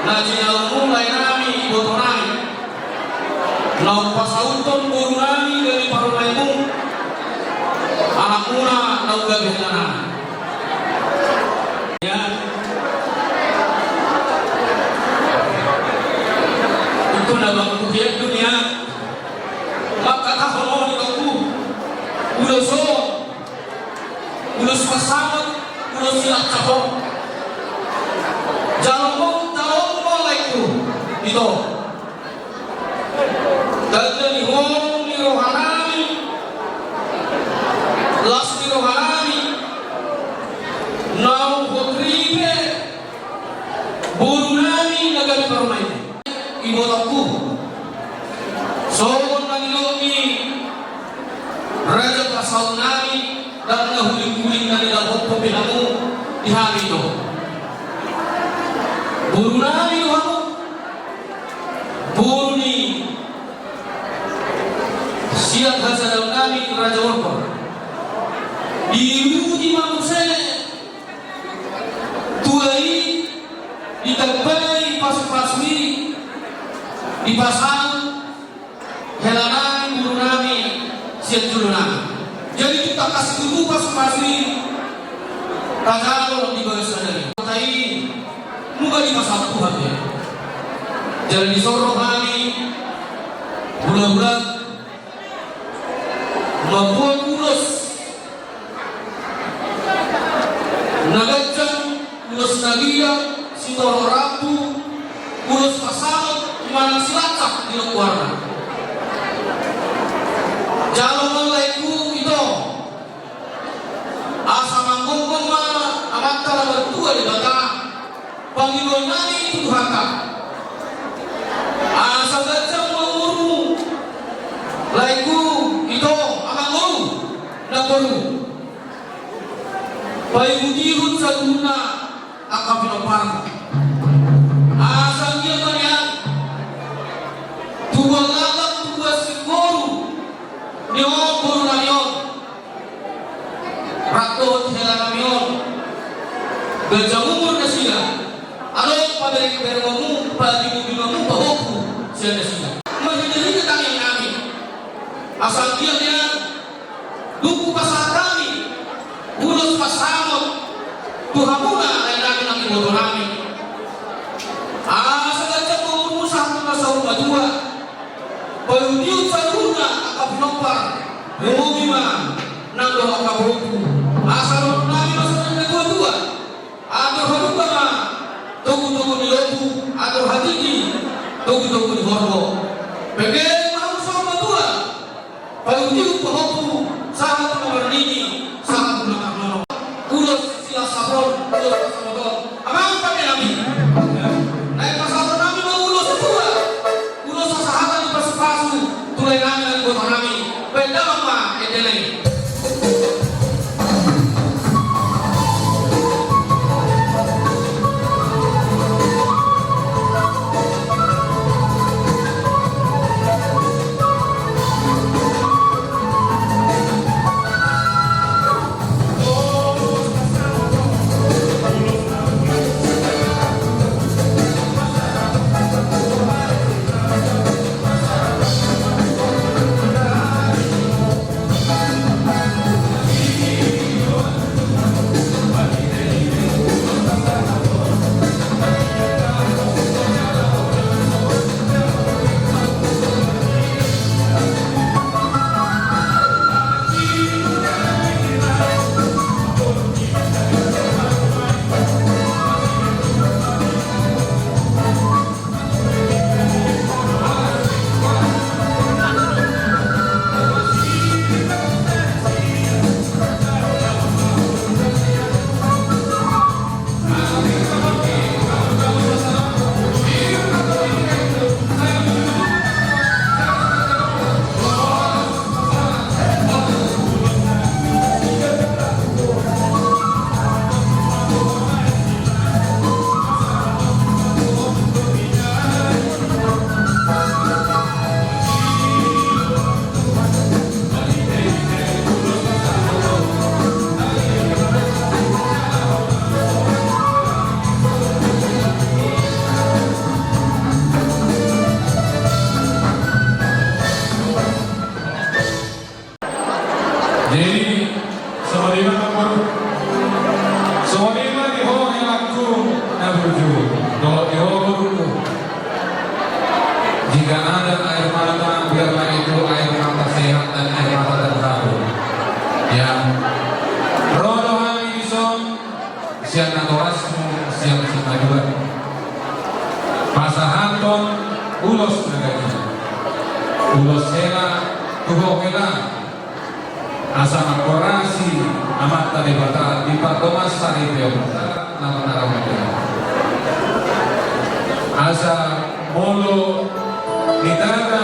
Najinamu lain nami botonami. Nau pasauton guru nami dari parumaimu. Anak muna nau gabih nana. Ya. Itu nabang kukiat dunia. Maka kahon aku. Udah so. Udah pasangan. Udah silat cakok. Jalong itu itu dari hong ni rohanami las ni rohanami nau hotribe burunami nagali permai ibu aku sogon nanilomi raja pasal nami dan nahuling-huling nani dalam pemilamu di hari itu burunami doang Buruni siap hasil dalam kami Raja Warpa diuji manusia tuai ditabai pasu-pasui dipasang helanan burunami siap julunami jadi kita kasih dulu pasu-pasui Raja Warpa di bawah sadari katai muka di masa Tuhan ya jalan di sorong kami bulan-bulan membuat ulus nagajang ulus nagia sitoro rabu ulus pasangan manang silacak di warna jalan malaiku itu asa manggongkong ma amatara bertua di bata panggilan nani itu haka asal gajah menguru laiku itu akan guru dan guru bayi mudirun saduna akan pinopang asal dia melihat dua lalap dua siguru nyon guru nyon rakyat helang nyon gajah umur nasilah ada pada keberkamu pada ibu-ibumu bawaku siapa sih? Menghindari ketangin kami. Asal dia duku pasal kami, ulus pasangan, Tuhan muna lain kami nanti bodoh kami. Asal aja mengurus satu masa rumah dua, payuniu saruna akap nopar, remobima, nando akap roku. Asal nami masa dua-dua, atau hadukama, tunggu-tunggu di lobu, atau hadini. Tunggu di hormo. Bagaimana harus sama dua? Kalau dia pehoku sangat mengerti, sangat mengenal. Ulos sila sabron, ulos sabron. Amang pakai nabi. Naik pasal nabi mau ulos dua. Ulos sahabat di pasu-pasu. Tulai nabi buat nabi. Beda apa? Edeleng. Pasahanton ulos naganya ulos hela tuho hela asama korasi amat tadi bata di patomas sari beomata nama naramanya asa molo nitana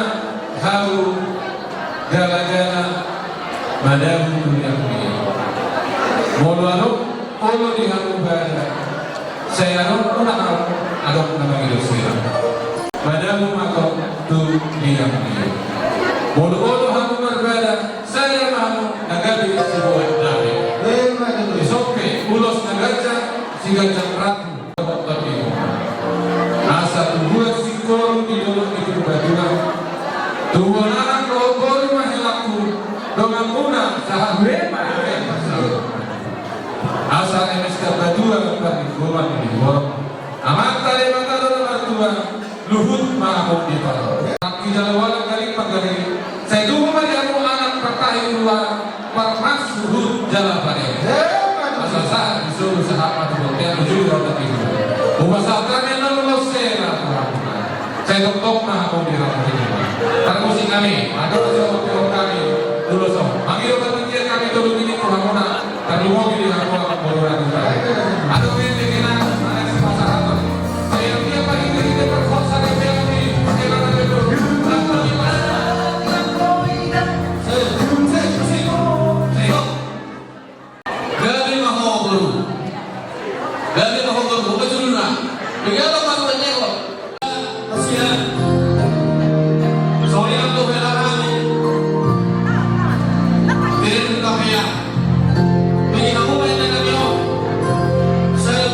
hau gala-gala madamu dunia molo adok molo di hau bada saya adok unang adok nama idosira madamu makok tu dia molo hau berbeda saya mau nagabi sebuah dari isope ulos nagaja si gajah ratu tapi asa tubuh si korum di dalam itu berdua tubuh anak kau baru mahelaku dengan mudah sahabat asa MSK berdua bagi kuman di bawah amat tadi mata dalam berdua luhut mahu dipakai kaki jalan walau kali pagari saya dulu melihat anak pertahi luar parmas luhut jalan pada asal saat disuruh sahabat yang juga tapi umasakannya lalu saya doktor mahu dipakai karena musik kami ada orang kami dulu so panggil kebencian kami dulu ini kurang kami mau di harapan bodoran ada yang dikira ada si masyarakat saya dia pagi kita terpaksa kami bagaimana itu Saya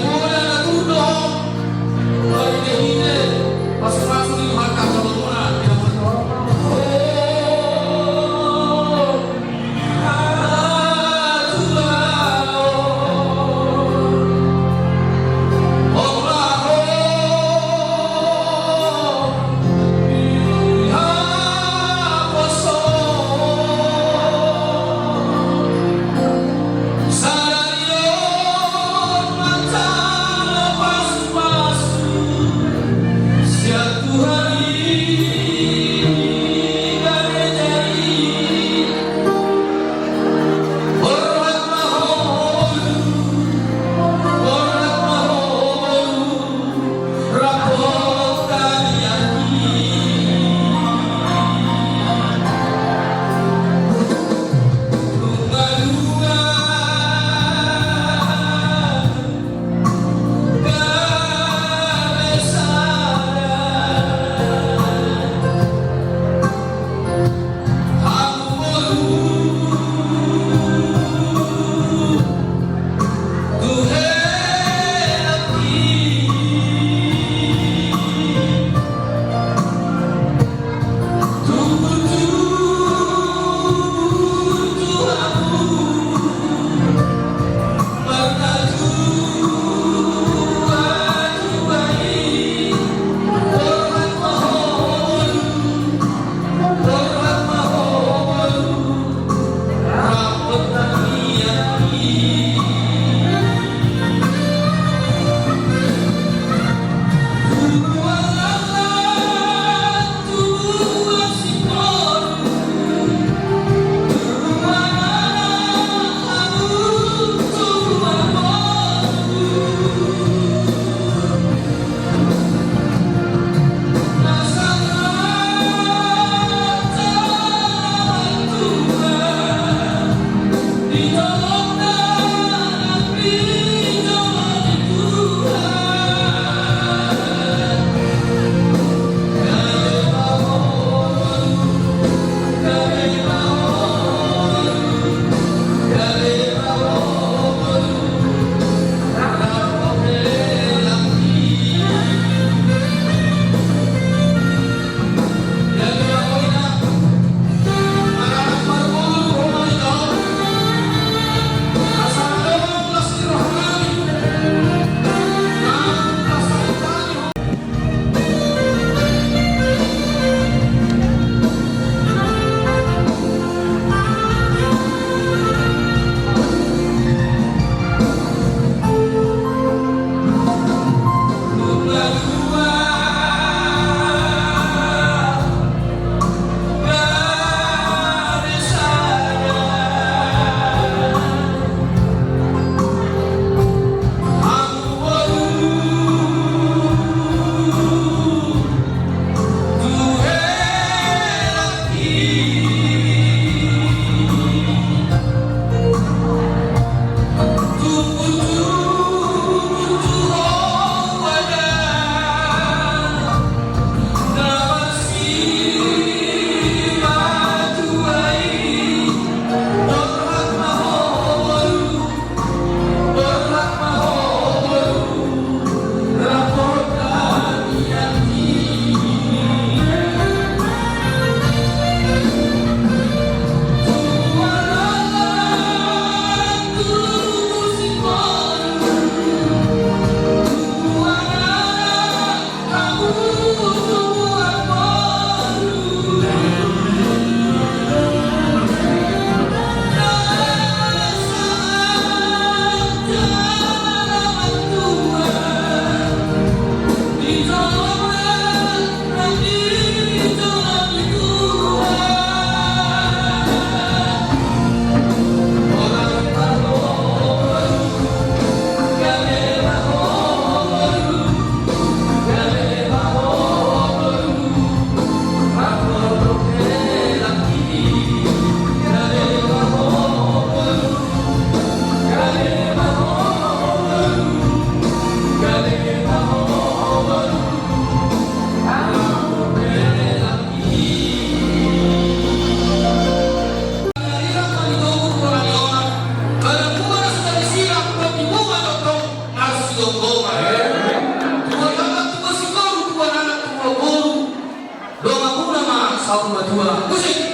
asal berdua musik.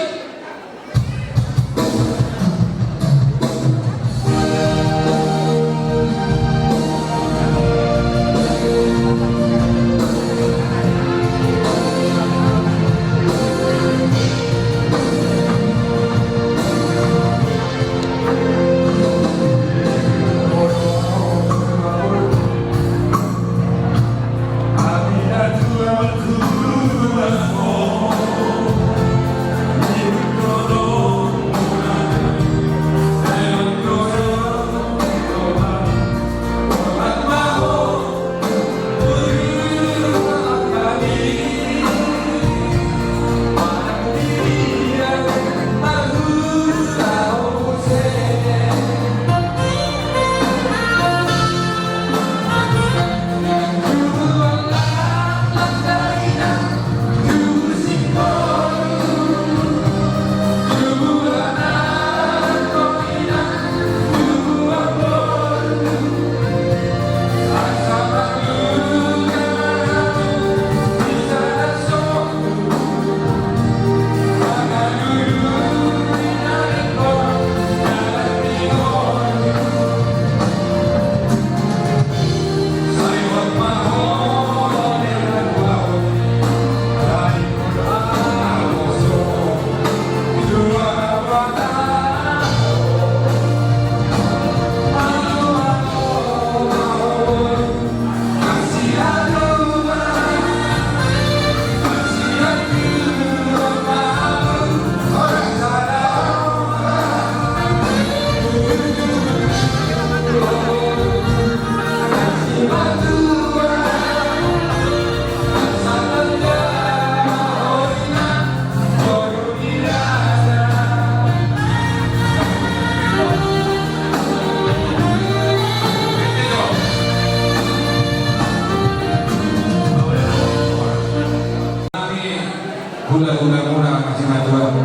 Gula-gula masih majuan.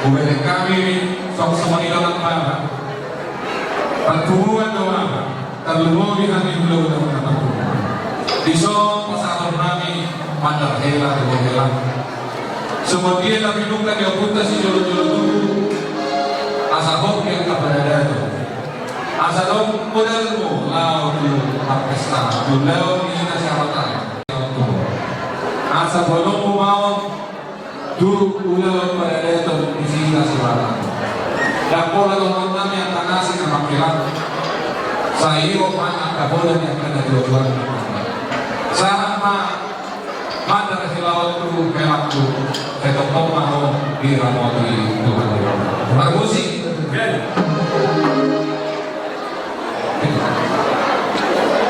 Kemudian kami sama-sama ilalang mana. Pagtulungan doa, terlumuri kami gula-gula pagtulungan. Diso pasator kami mandar hela di hela. Semudian kami nungka dia punta si jolo-jolo dulu. Asal yang keberadaan itu. Asal modalmu lau di pesta, lau di nasyaratan. Asal bolong mau dulu ulang pada itu di sini nasyaratan. Dan pola orang kami yang tanasi nama kilat. Saya ini mana kabolan yang kena jual. Sama mandar hilawat itu pelakku. Saya tetap mau diramati Tuhan. Musik.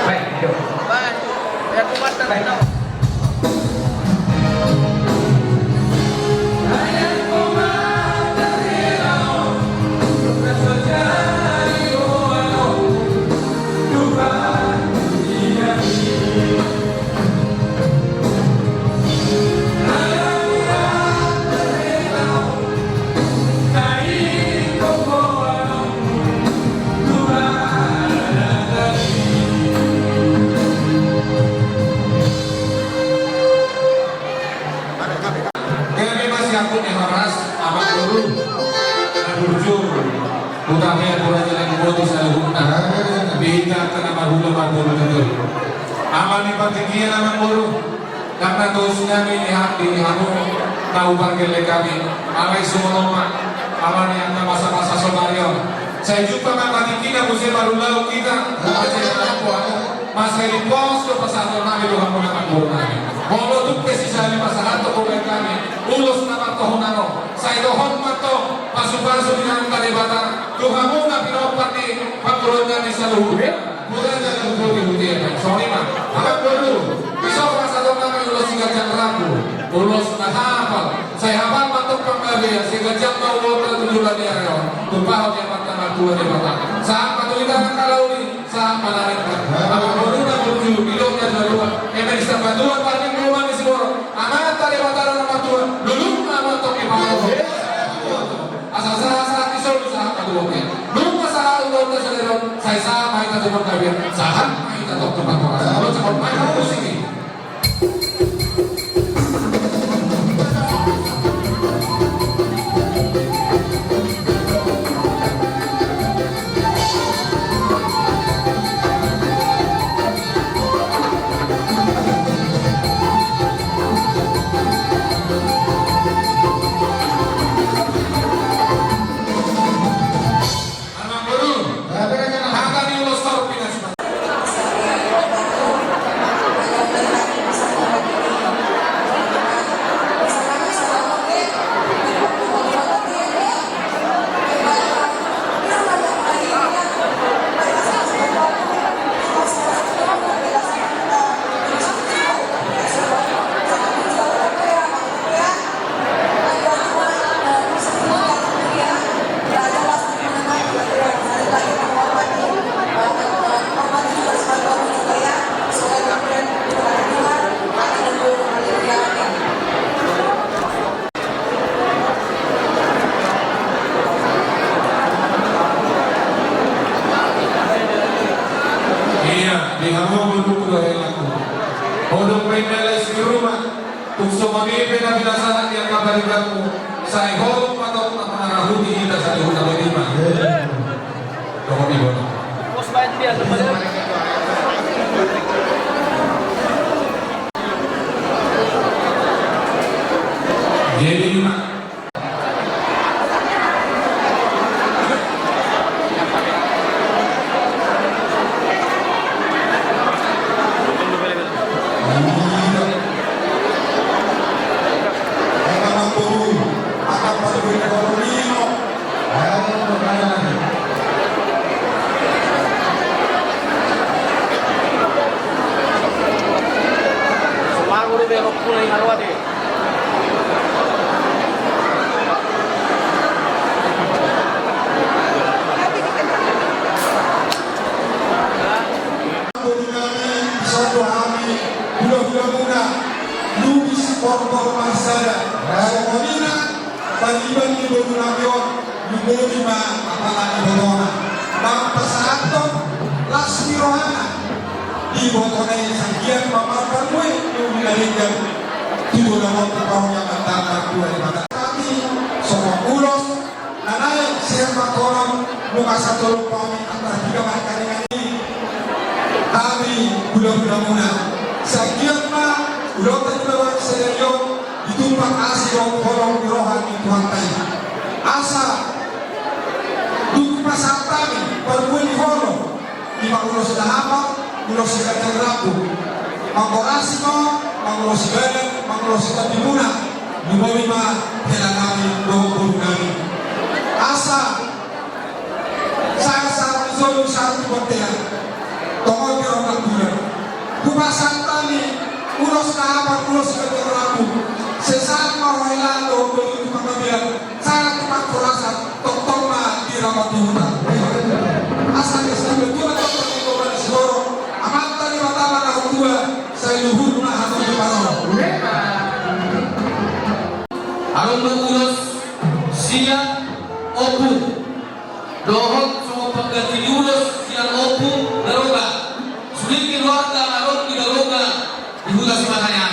Baik, ya kuat baik. Utamanya kurang jalan bodi saya hutang. Bina kena marhula marhula betul. Amal ni patikian amal bolu. Karena dosnya ini hati hamu tahu panggil kami. Alai semua amal yang masa-masa somario. Saya jumpa dengan patikian musim marhula kita. Macam apa? Masa di pos ke pasar kami doa mengamak bolu kami. Bolu tu kesisah di pasar atau bolu kami. Ulus nama tohonano. Saya dohon mato. Pasu-pasu di dalam kalibatan Tuhan mu nak pinopat di pangurungan di seluruh bukan jangan betul di sorry mah apa dulu bisa masa dong kami ulos hingga jam ragu ulos nak hafal saya hafal matok panggalia sehingga jam mau wota tujuan dia yo tumpah dia patah tua dia patah saat patulitan kalau ini saat malarekan apa baru nak menuju bilongnya dua emen sabatuan paling rumah di Siboro anak tadi patah nama tua dulu nama toki pakai asal-asal isol usaha kaduoke. Belum masalah udah selero. Saya sama kita cuma kalian. Sahan kita tok tempat orang. Kalau cuma main musik ini. tukso mamimpin na binasahan yang kabalikan mo sa ihorong patok na panangahuti kita sa lihon na lima. Toko ibo na. Bos bayad dia, lumayan. Jadi lima. Semangat deh, rok pulai harwa deh. Pokok Marsada, Sokomina, Paliban di Bodulabion, Lumulima, apalagi Bodona, Bang Pasato, Lasmi Rohana, di Bodona yang sajian memakan gue, yang menarikan, tidur dalam kepau yang mentakar gue pada kami, Sokong Ulos, Nanaya, Serba Kolam, Muka Satu Lupami, antara tiga mereka dengan ini, kami bulan-bulan muna, sajian mah, ulo tadi bawa sedayo ditumpang asih kolong rohani Tuhan tadi asa duk pasatami perbuan di holo di ulo sudah apa ulo sudah terrapu mangkorasi mo mangulo sigala mangulo sudah dimuna di bawah ma kailan kami doon kami asa saya saat izolong satu botel tongol kiro magbulan kupasatami ulos kahapan, ulos keterlaku sesaat mau hilando begitu pengabdian saya tempat kurasan tok-tok mah dirawat di hutan asalnya saya berjuang tok-tok di kota di Segoro amat tadi matama kahut dua saya luhur nah atau di parol Aron berulos siang opu dohot semua pengganti diulos siang opu daroga sulit keluarga aron di daroga dibuka si matanya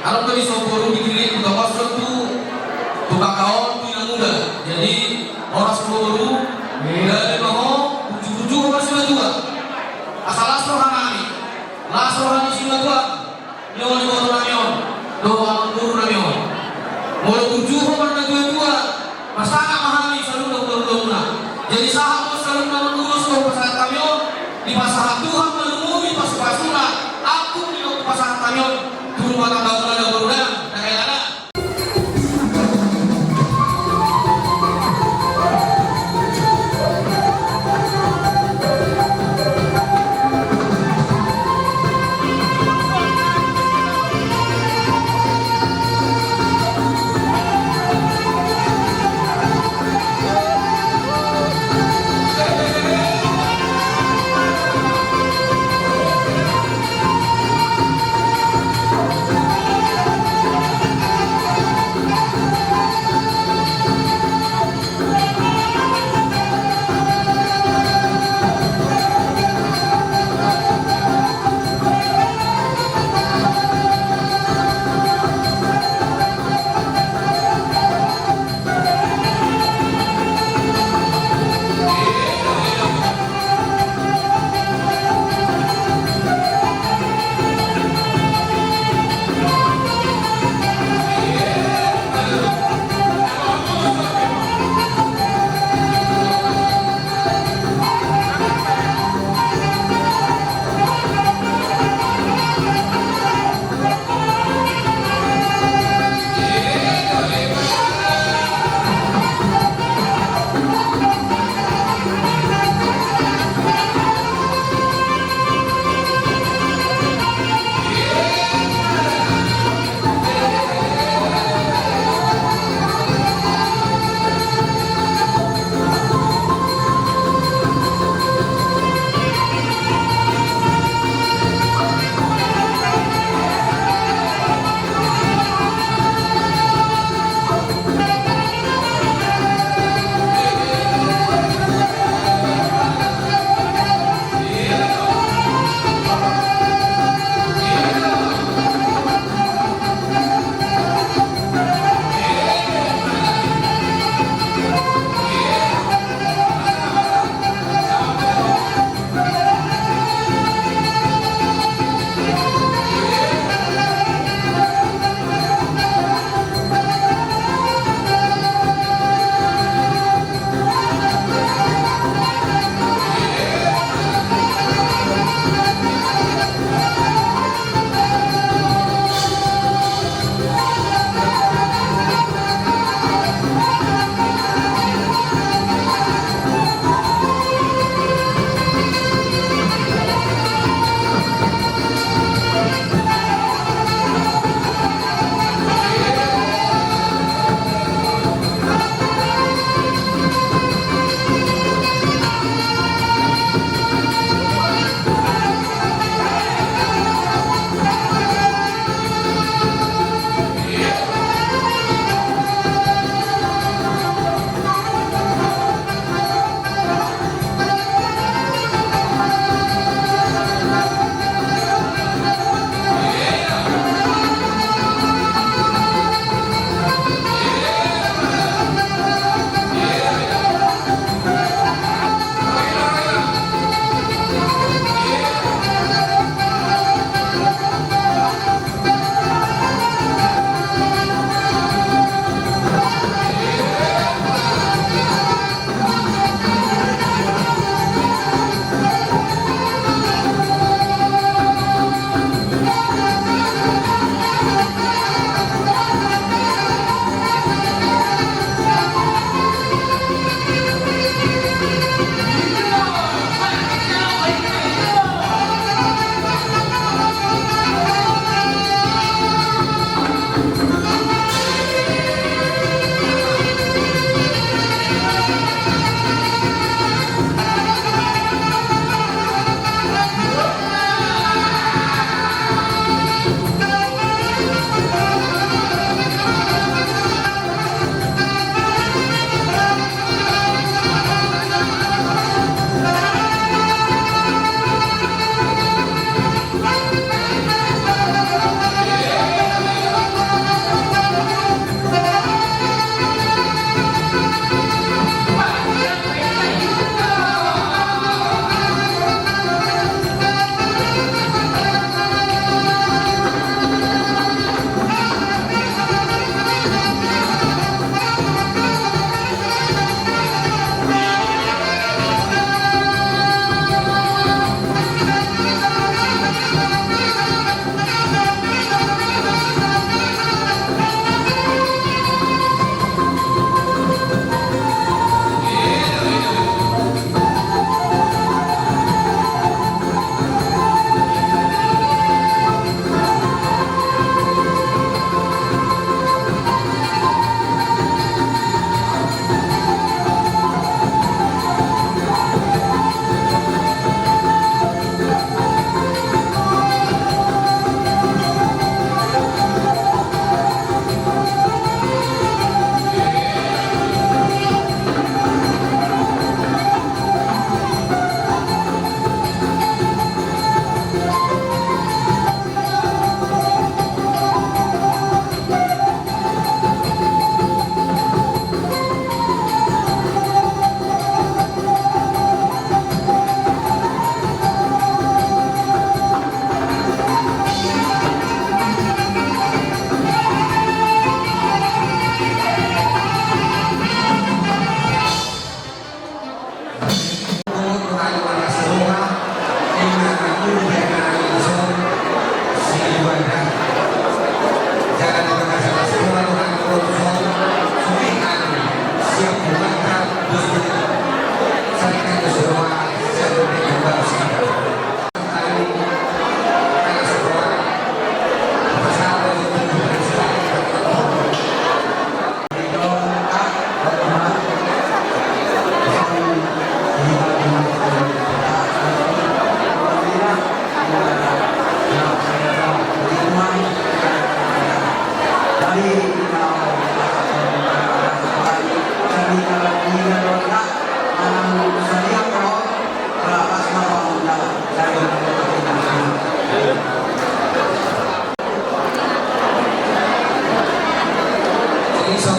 kalau tadi soporo dikirim juga kosong tukang kawan itu yang muda jadi orang soporo dari mau tujuh masih juga asal lasrohani sila tua nyawa di bawah namion doa mengguru namion mulai tujuh pada dua masalah mahami selalu dua jadi sahabat selalu mengurus pasangan kamion di masalah Tuhan melumuri pas-pasuna aku di pasangan kamion turun mata bangunan dan berulang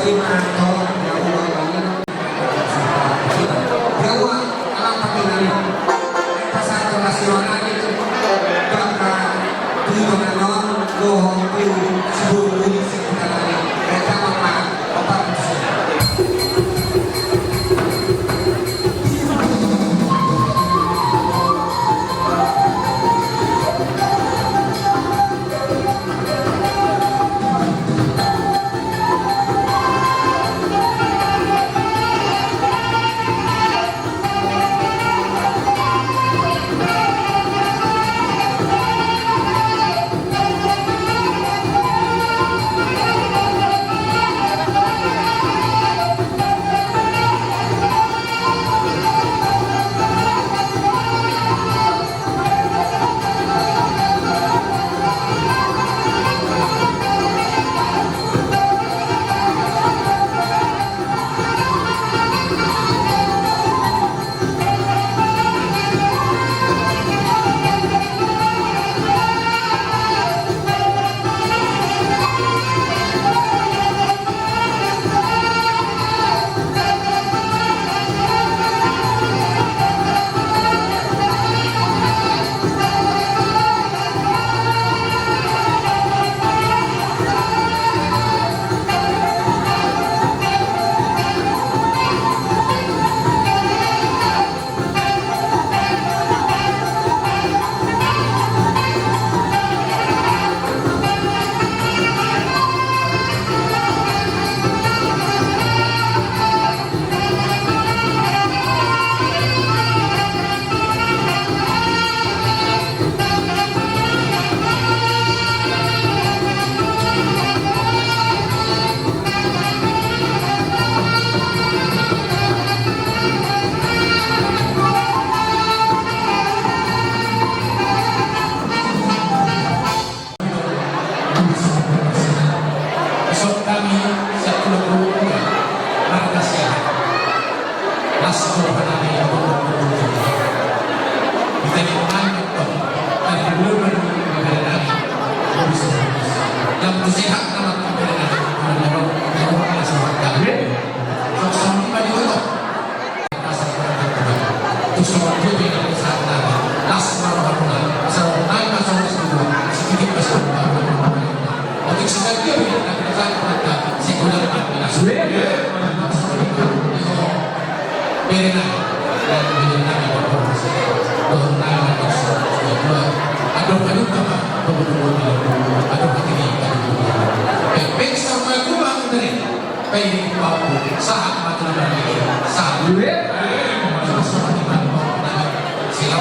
terima tolong Jawa banget. Jawa alam pagkakali. Pasal nasional itu bakal ditonton lohong itu sebelum ini sekitar kali. Mereka apa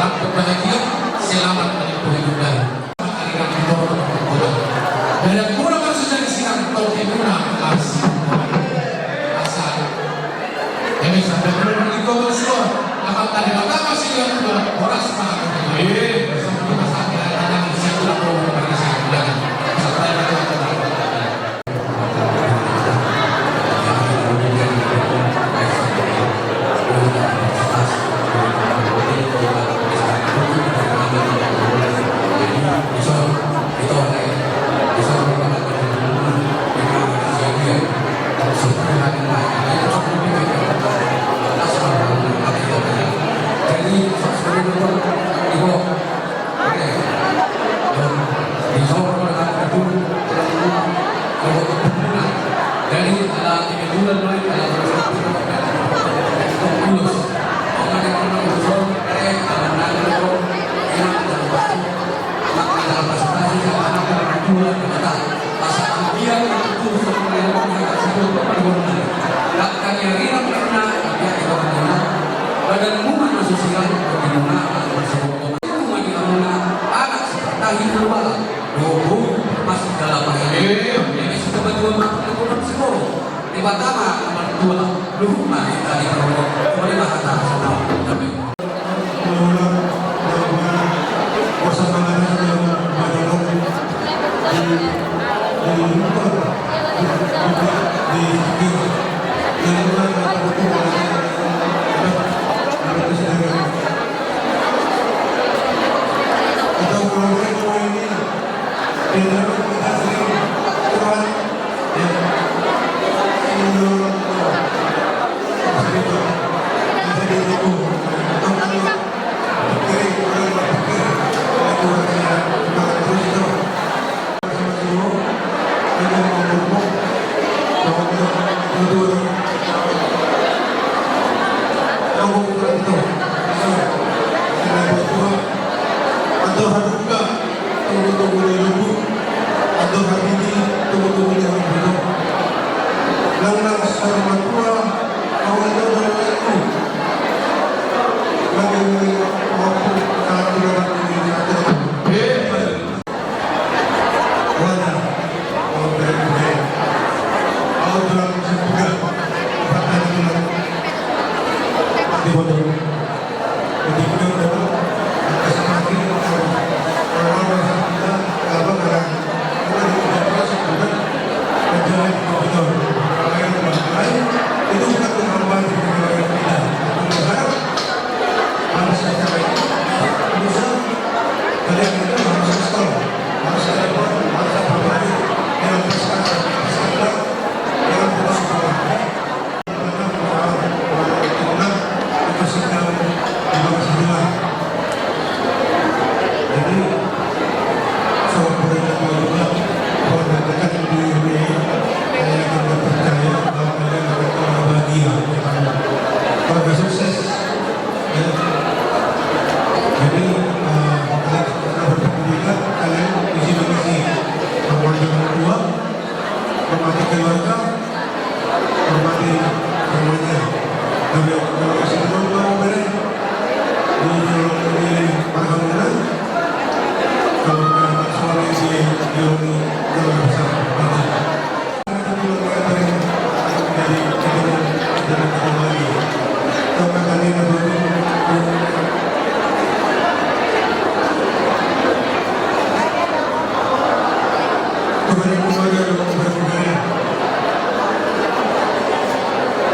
selamat berbahagia, selamat menempuh hidup baru. Dan mula maksudnya disiram tau kemuna asal. Ini sampai benar di kau bersuara. Apa tadi mata masih yang dua orang semangat. Sampai masalah ada di situ aku berkasih dan sampai ada Terima kasih.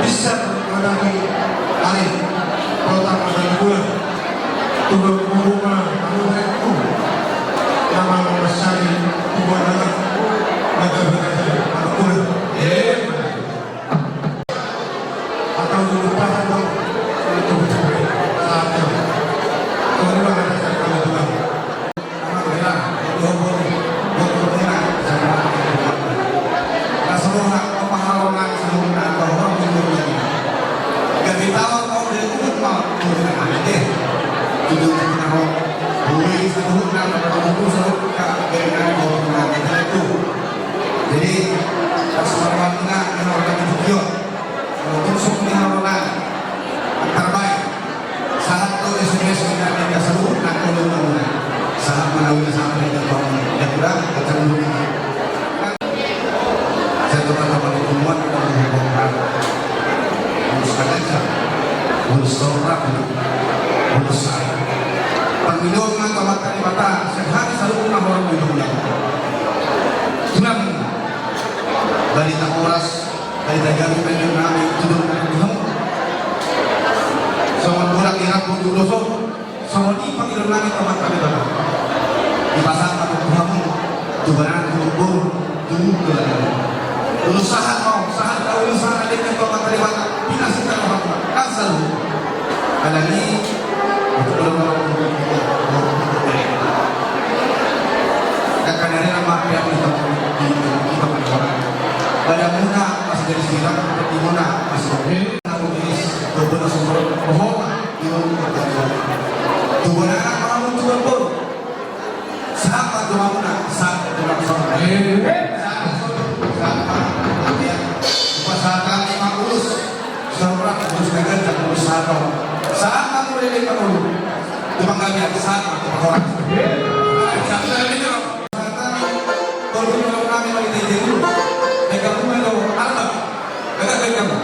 bisa menghadapi hari kota pada bulan turun rumah itu nama Masari Tuhan anak negara Al-Quran atau dilupakan dong itu mencapai saatnya terima kasih kepada Tuhan alhamdulillah semua pemahaman sebelumnya bahwa ganti tahun tahun dari umur mau turun aja tujuh tahun boleh satu nama pada satu dengan bahwa itu jadi semua tengah yang orang itu terus orang terbaik saat itu SMS yang seluruh nak kalau saat melalui sampai ke bawah yang kurang akan teman-teman pertemuan kita menghubungkan bonus kaca, bonus torak, bonus saya. Pemilu dengan tomat kali mata sehari selalu pernah orang minumnya. Tunang dari takuras dari dagang pengen kami turun minum. Sama bulan irap pun doso, sama di panggilan lagi tomat kali mata. Di pasar atau kamu tubaran kubur tunggu usaha mau usaha dengan tomat dari mata binasikan orang kan selalu ada ni akan ada nama yang kita orang pada muna masih dari silang di muna masih aku tulis beberapa sumber bohong tu benar kamu tu pun sahabat tu muna sahabat tu langsung pasaran 50 seorang harus dengan dan berusaha saat kamu boleh kamu cuma nggak biar saat orang kalau kami mau ditinjau dulu mereka pun mau apa mereka kamu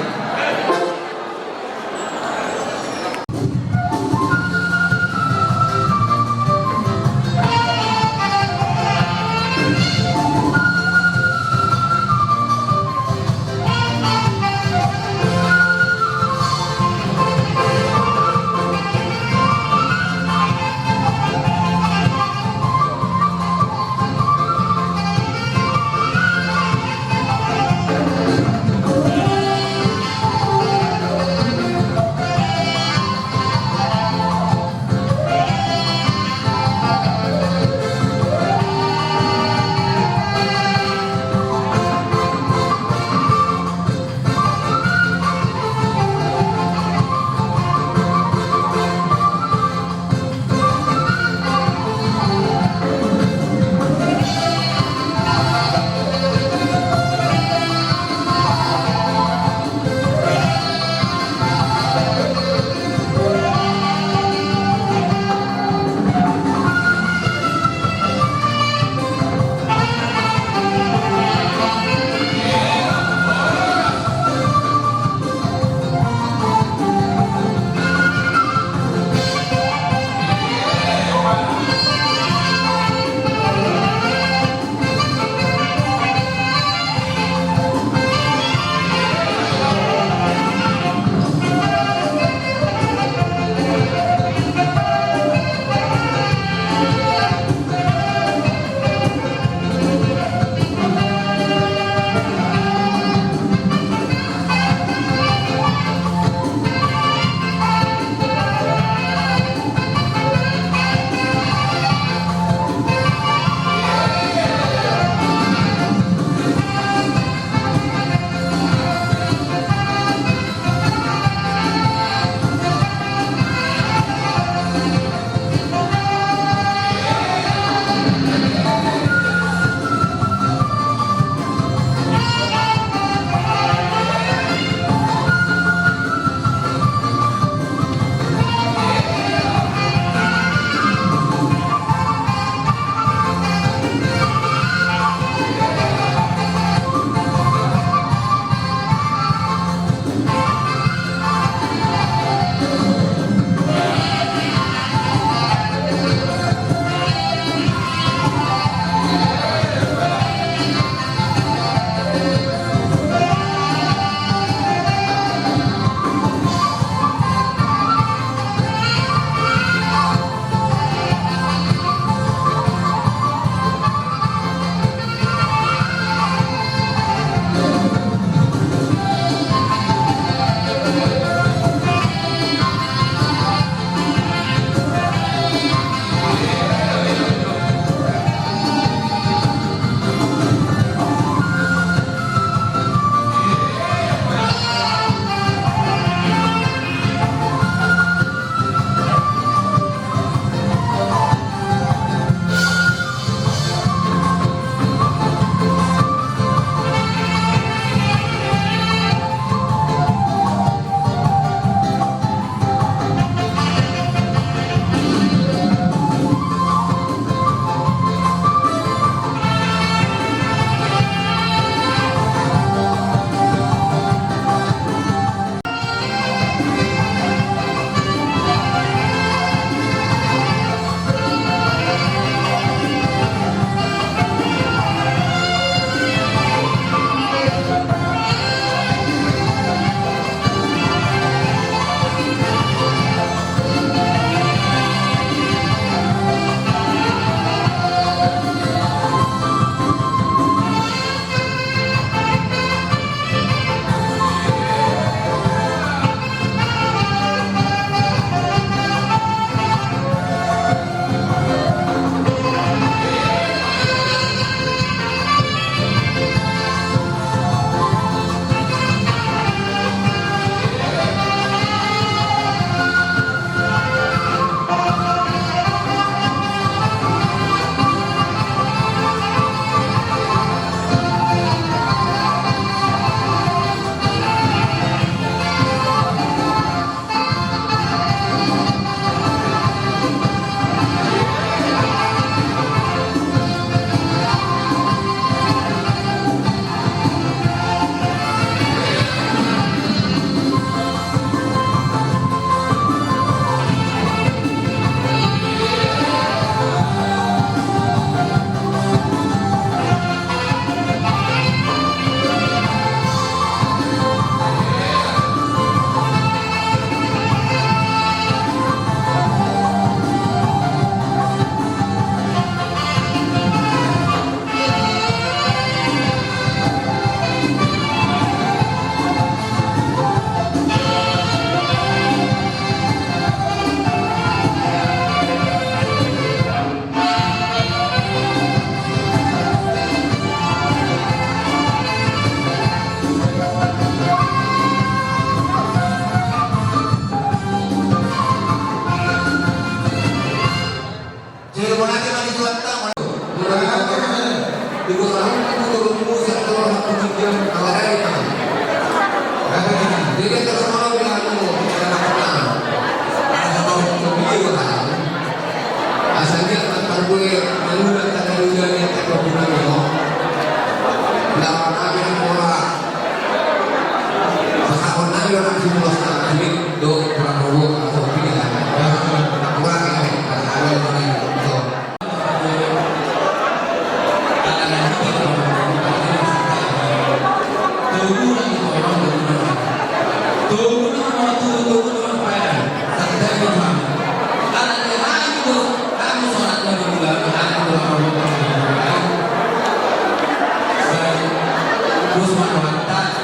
Terus mata,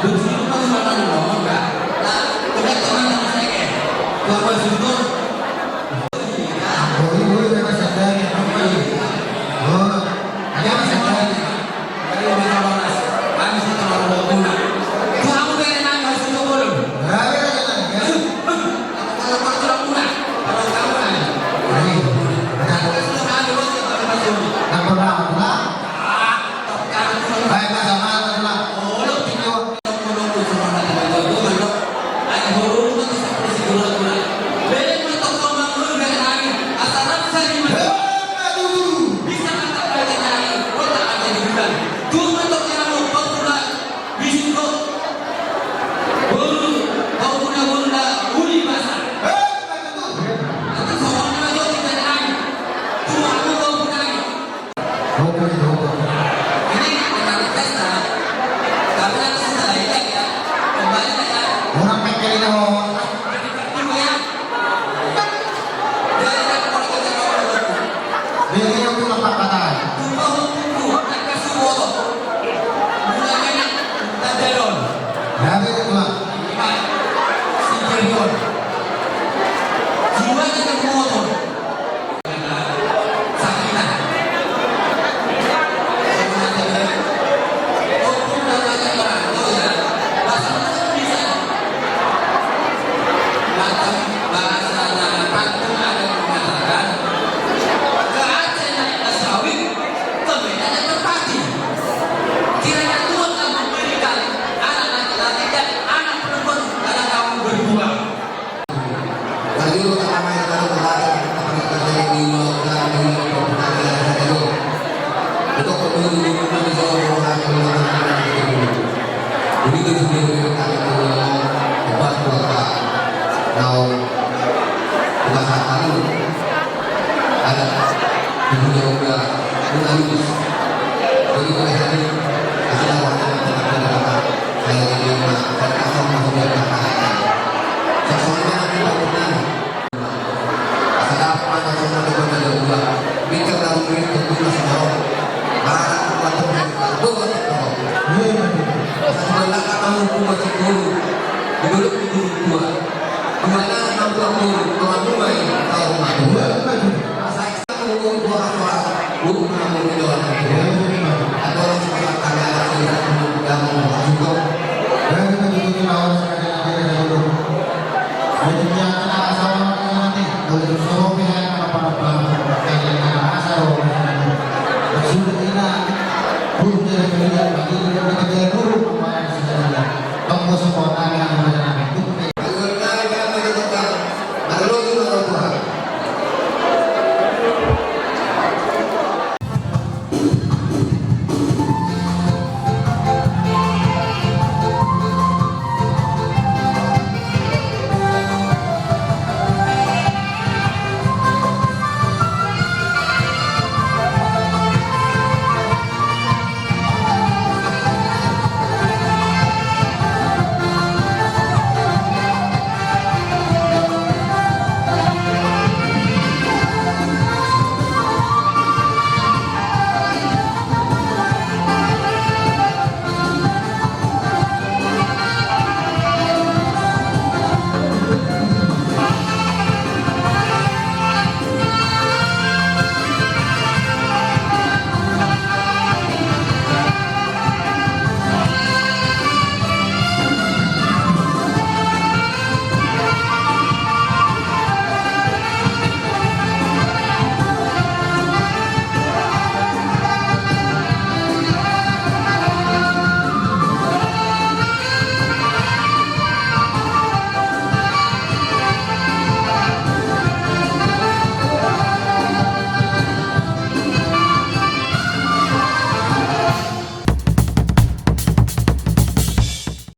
begitu kan mata ngomong kan? Nah, kita teman sama saya, kalau itu Boleh mereka sadar ya. Oh, ada masalah. Dari Bapak kami sudah melakukan. Kamu dari mana harus itu boleh? Kalau kalau puna, kalau kamu ada. Kalau sudah ada waktu kalau masuk. nak pernah? Kalau Baik, nak sama pernah. oh, lo video menunggu semua nanti betul. Ada burung itu seperti si gula-gula. Beli mentok tombak dulu dari hari. Asal rasa di mana? Bisa kata kata nyari, kota aja dibilang. Cuma untuk yang mau kau pula bisiko. Kau punya bunda uli basah. Nanti semuanya aja tidak nyari. Cuma aku kau punya. Ini dengan pesta. Kami nanti setelah ini ya kembali ya. Orang pengen ini Tunggu ya. Jadi kan kalau kita ngomong dia yang punya pakatan. Nabi itu lah. Kiranya Tuhan akan memberikan anak laki-laki dan anak perempuan pada kamu berdua. Lalu pertama yang lalu kemarin kita terjadi di Mekah di Madinah itu untuk penduduk di seluruh hari begitu sendiri kami obat kuota now bahasa kami ada di dunia udah mengalus begitu hari ada orang yang terdapat saya ini saya akan menghubungi kakak sesuatu yang tidak benar Sarap mana semua itu berdua mikir dalam diri tentunya semua para kuat mereka dua itu sebenarnya kamu masih dulu dulu